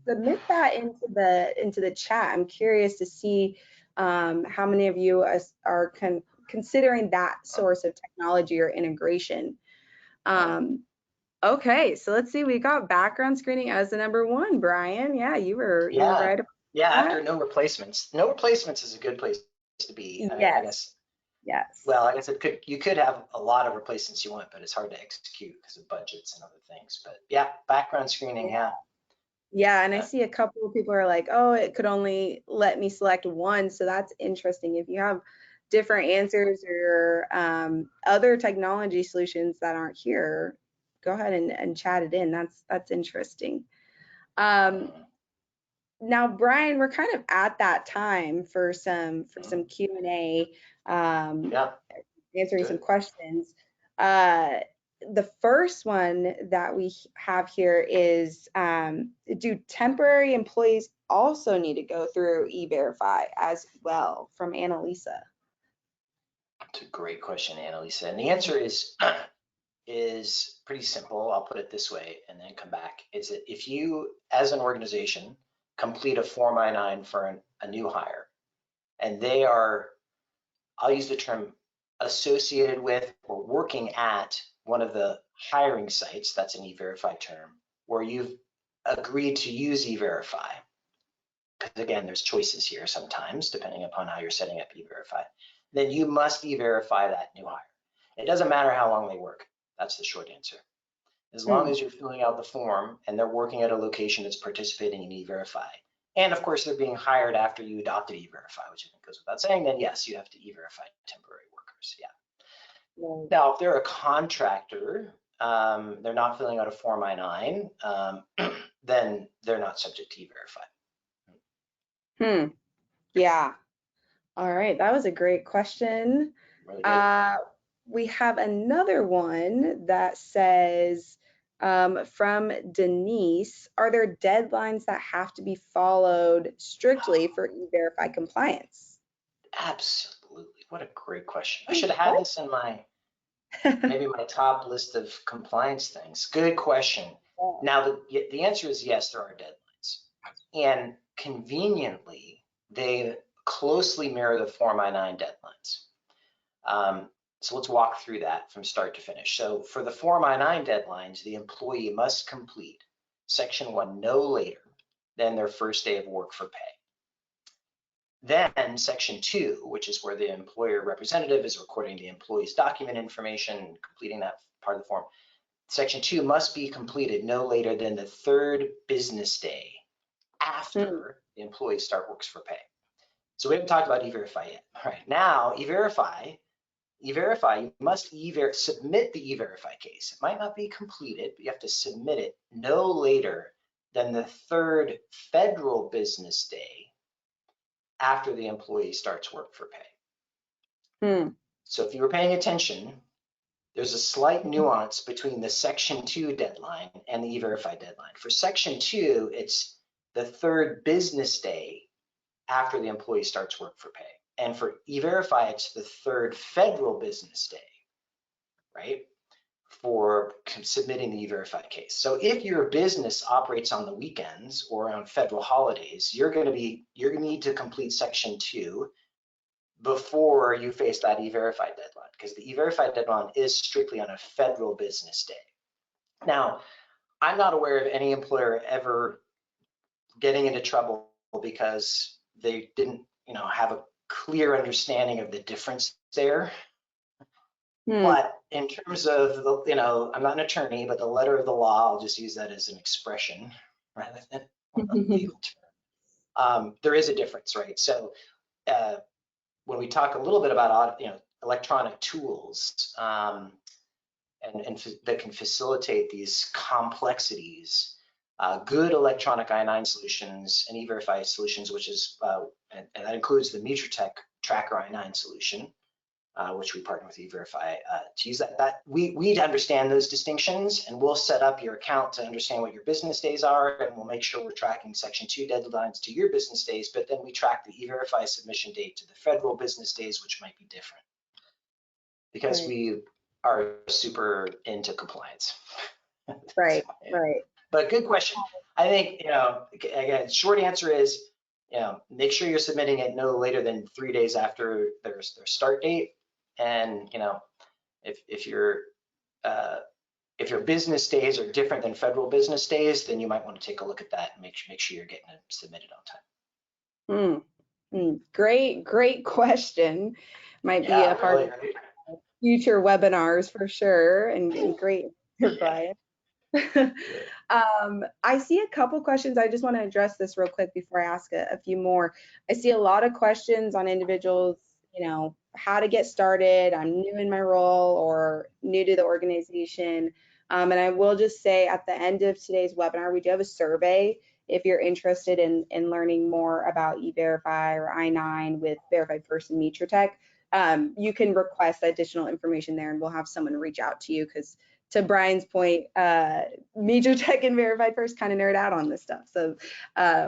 submit that into the chat. I'm curious to see how many of you are considering that source of technology or integration. Okay, so let's see, we got background screening as the number one, Brian. Yeah, you were right about that. After no replacements. No replacements is a good place to be. I guess. Yes. Well, I guess you could have a lot of replacements you want, but it's hard to execute because of budgets and other things. But yeah, background screening, Yeah, and I see a couple of people are like, oh, it could only let me select one. So that's interesting. If you have different answers or other technology solutions that aren't here, go ahead and chat it in. That's interesting. Now, Brian, we're kind of at that time for some Q&A, answering some questions. The first one that we have here is, do temporary employees also need to go through E-Verify as well, from Annalisa? That's a great question, Annalisa. And the answer is pretty simple. I'll put it this way and then come back. Is that if you, as an organization, complete a Form I-9 for a new hire, and they are, I'll use the term, associated with or working at one of the hiring sites, that's an E-Verify term, where you've agreed to use E-Verify, because again, there's choices here sometimes, depending upon how you're setting up E-Verify, then you must E-Verify that new hire. It doesn't matter how long they work. That's the short answer. As long as you're filling out the form and they're working at a location that's participating in E-Verify, And of course, they're being hired after you adopted E-Verify, which I think goes without saying, then yes, you have to E-Verify temporary workers, yeah. Right. Now, if they're a contractor, they're not filling out a Form I-9, then they're not subject to E-Verify. Yeah. All right. That was a great question. Really good. We have another one that says, from Denise, are there deadlines that have to be followed strictly for E-Verify compliance? Absolutely. What a great question. I should have had this in maybe my top list of compliance things. Good question. Now, the answer is yes, there are deadlines. And conveniently, they closely mirror the Form I-9 deadlines. So let's walk through that from start to finish. So for the Form I-9 deadlines, the employee must complete Section 1 no later than their first day of work for pay. Then Section 2, which is where the employer representative is recording the employee's document information and completing that part of the form. Section 2 must be completed no later than the third business day after the employee start works for pay. So we haven't talked about E-Verify yet. All right, now E-Verify, you must submit the E-Verify case. It might not be completed, but you have to submit it no later than the third federal business day after the employee starts work for pay. So if you were paying attention, there's a slight nuance between the Section 2 deadline and the E-Verify deadline. For Section 2, it's the third business day after the employee starts work for pay. And for E-Verify, it's the third federal business day, right, for submitting the E-Verify case. So if your business operates on the weekends or on federal holidays, you're going to need to complete Section 2 before you face that E-Verify deadline, because the E-Verify deadline is strictly on a federal business day. Now, I'm not aware of any employer ever getting into trouble because they didn't, have a clear understanding of the difference there. But in terms of the, I'm not an attorney, but the letter of the law, I'll just use that as an expression rather than a legal term. There is a difference, right? So when we talk a little bit about electronic tools and that can facilitate these complexities, good electronic I-9 solutions and E-Verify solutions, which is and that includes the MutureTech Tracker I-9 solution, which we partner with E-Verify to use that. We understand those distinctions, and we'll set up your account to understand what your business days are, and we'll make sure we're tracking Section 2 deadlines to your business days, but then we track the E-Verify submission date to the federal business days, which might be different because we are super into compliance. Right. But good question. I think, again, short answer is, make sure you're submitting it no later than 3 days after their start date. And if your business days are different than federal business days, then you might want to take a look at that and make sure you're getting it submitted on time. Great question. Might be a part of future webinars for sure, and great, Brian. I see a couple questions. I just want to address this real quick before I ask a few more. I see a lot of questions on individuals, how to get started. I'm new in my role or new to the organization. And I will just say at the end of today's webinar, we do have a survey. If you're interested in learning more about E-Verify or I-9 with Verified First and MutureTech, you can request additional information there and we'll have someone reach out to you, because to Brian's point, MutureTech and Verified First kind of nerd out on this stuff. So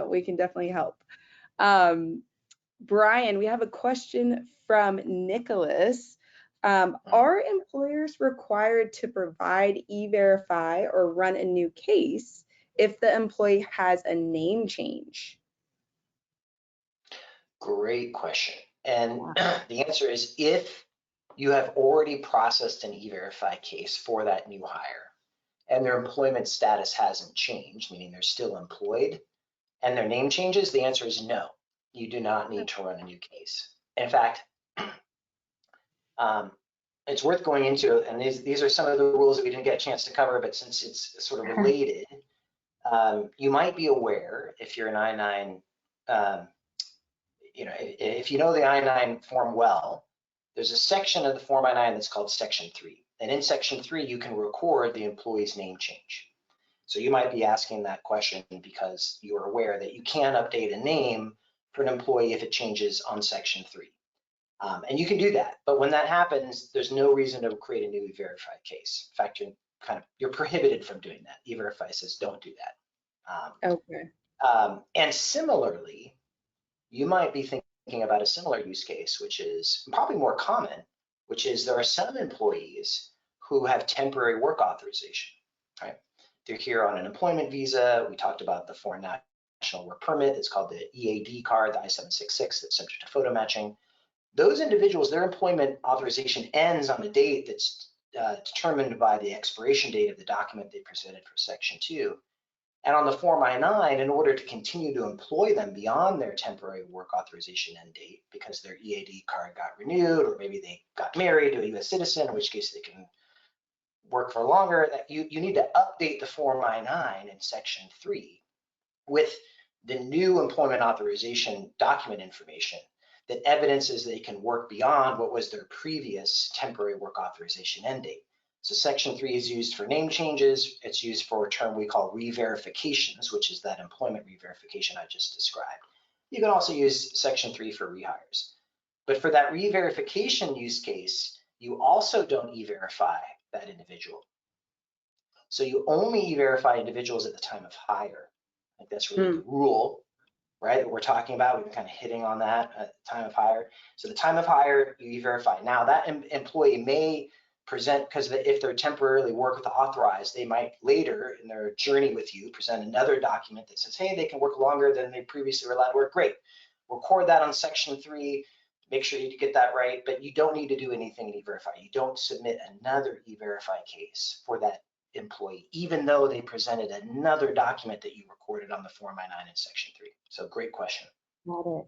we can definitely help. Brian, we have a question from Nicholas. Are employers required to provide E-Verify or run a new case if the employee has a name change? Great question. And the answer is, if you have already processed an E-Verify case for that new hire and their employment status hasn't changed, meaning they're still employed, and their name changes, the answer is no. You do not need to run a new case. In fact, it's worth going into, and these are some of the rules that we didn't get a chance to cover, but since it's sort of related, you might be aware, if you're an I-9 if you know the I-9 form well, there's a section of the form I-9 that's called section 3. And in section 3, you can record the employee's name change. So you might be asking that question because you are aware that you can update a name for an employee if it changes on section 3. And you can do that, but when that happens, there's no reason to create a new E-Verify case. In fact, you're prohibited from doing that. E-Verify says don't do that. Okay. And similarly, you might be thinking about a similar use case, which is probably more common, which is there are some employees who have temporary work authorization, right? They're here on an employment visa. We talked about the foreign national work permit. It's called the EAD card, the I-766, that's subject to photo matching. Those individuals, their employment authorization ends on a date that's determined by the expiration date of the document they presented for Section 2. And on the Form I-9, in order to continue to employ them beyond their temporary work authorization end date, because their EAD card got renewed, or maybe they got married to a US citizen, in which case they can work for longer, that you need to update the Form I-9 in Section 3 with the new employment authorization document information that evidences they can work beyond what was their previous temporary work authorization end date. So Section 3 is used for name changes. It's used for a term we call re-verifications, which is that employment re-verification I just described. You can also use Section 3 for rehires. But for that re-verification use case, you also don't e-verify that individual. So you only e-verify individuals at the time of hire. I think that's really the rule, right, that we're talking about. We've been kind of hitting on that at the time of hire. So the time of hire, you e-verify. Now that employee may present, because if they're temporarily work authorized, they might later in their journey with you present another document that says, hey, they can work longer than they previously were allowed to work. Great. Record that on Section 3. Make sure you get that right, but you don't need to do anything in e-verify. You don't submit another e-verify case for that employee, even though they presented another document that you recorded on the Form I-9 in Section 3. So great question. Got it.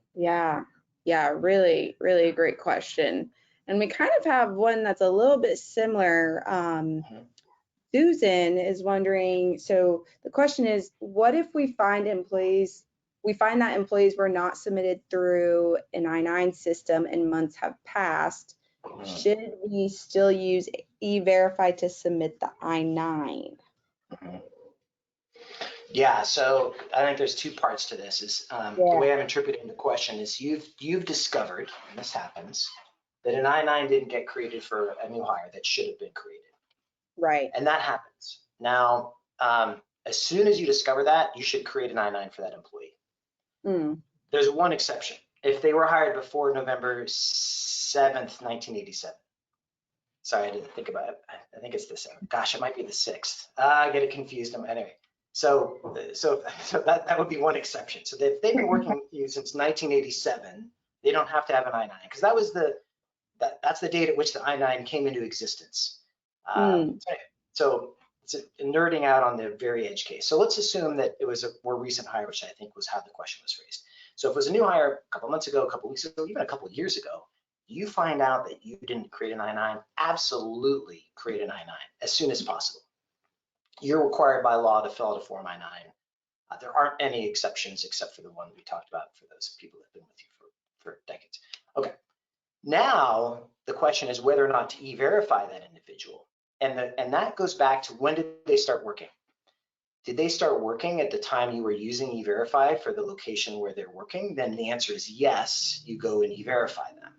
Yeah, really, really a great question. And we kind of have one that's a little bit similar. Susan is wondering, so the question is, what if we find that employees were not submitted through an I-9 system and months have passed? Should we still use e-verify to submit the I-9? Yeah, so I think there's two parts to this. The way I'm interpreting the question is you've discovered, and this happens, that an I-9 didn't get created for a new hire that should have been created. Right. And that happens. Now, as soon as you discover that, you should create an I-9 for that employee. There's one exception. If they were hired before November 7th, 1987. Sorry, I didn't think about it. I think it's the 7th. Gosh, it might be the 6th. I get it confused. Anyway, so that would be one exception. So if they've been working with you since 1987, they don't have to have an I-9, because that was that's the date at which the I-9 came into existence. So it's nerding out on the very edge case. So let's assume that it was a more recent hire, which I think was how the question was phrased. So if it was a new hire a couple months ago, a couple weeks ago, even a couple of years ago, you find out that you didn't create an I-9, absolutely create an I-9 as soon as possible. You're required by law to fill out a Form I-9. There aren't any exceptions except for the one we talked about for those people that have been with you for decades. Okay. Now, the question is whether or not to e-verify that individual. And that goes back to, when did they start working? Did they start working at the time you were using e-verify for the location where they're working? Then the answer is yes, you go and e-verify them.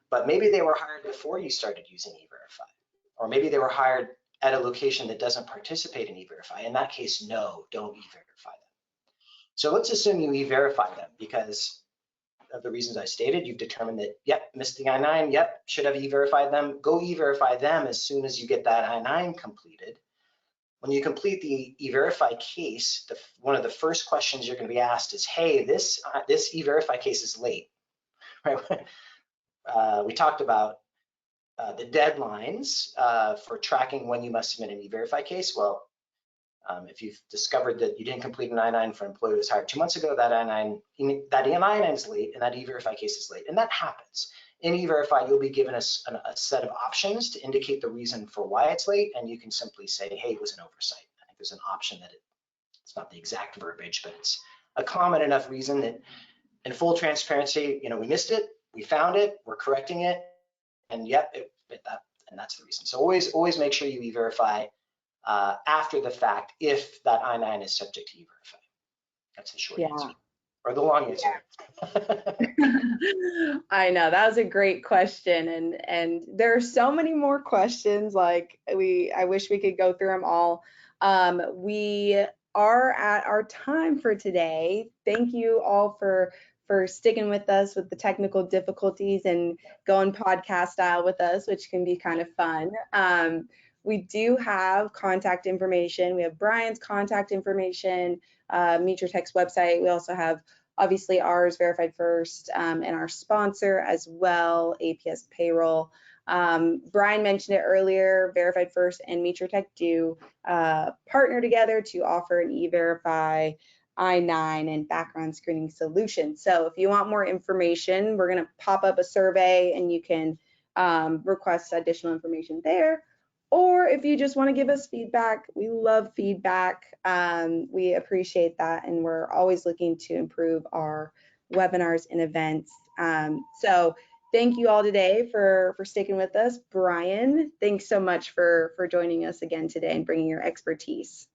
But maybe they were hired before you started using e-verify, or maybe they were hired at a location that doesn't participate in e-verify. In that case, no, don't e-verify them. So let's assume you e-verify them because of the reasons I stated. You've determined that, yep, missed the I-9, yep, should have e-verified them. Go e-verify them as soon as you get that I-9 completed. When you complete the e-verify case, one of the first questions you're going to be asked is, hey, this e-verify case is late. Right? We talked about the deadlines for tracking when you must submit an e-verify case. Well, if you've discovered that you didn't complete an I-9 for an employee who was hired 2 months ago, that I-9 is late and that e-verify case is late, and that happens. In e-verify, you'll be given a set of options to indicate the reason for why it's late, and you can simply say, hey, it was an oversight. I think there's an option that it's not the exact verbiage, but it's a common enough reason that in full transparency, we missed it, we found it, we're correcting it, and yep, and that's the reason. So always make sure you e-verify after the fact if that I-9 is subject to e-verify. That's the short answer, or the long answer. I know, that was a great question, and there are so many more questions. Like I wish we could go through them all. We are at our time for today. Thank you all for sticking with us with the technical difficulties and going podcast style with us, which can be kind of fun. We do have contact information. We have Brian's contact information, Meet Your Tech's website. We also have obviously ours, Verified First, and our sponsor as well, APS Payroll. Brian mentioned it earlier, Verified First and Meet Your Tech do partner together to offer an E-Verify, I-9, and background screening solution. So if you want more information, we're going to pop up a survey and you can request additional information there. Or if you just want to give us feedback, we love feedback. We appreciate that, and we're always looking to improve our webinars and events. So thank you all today for sticking with us. Brian, thanks so much for joining us again today and bringing your expertise.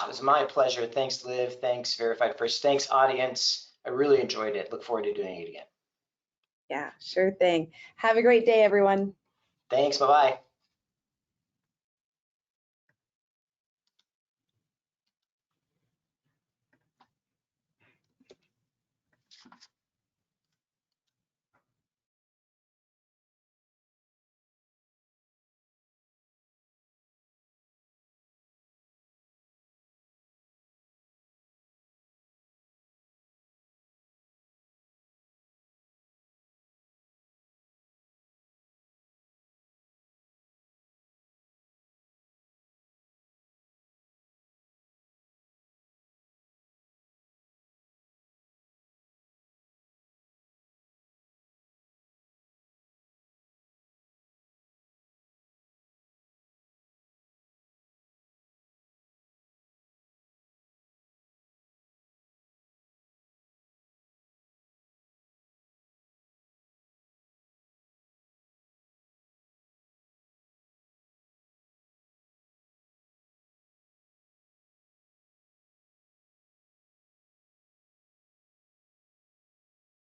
It was my pleasure. Thanks, Liv. Thanks, Verified First. Thanks, audience. I really enjoyed it. Look forward to doing it again. Yeah, sure thing. Have a great day, everyone. Thanks. Bye-bye.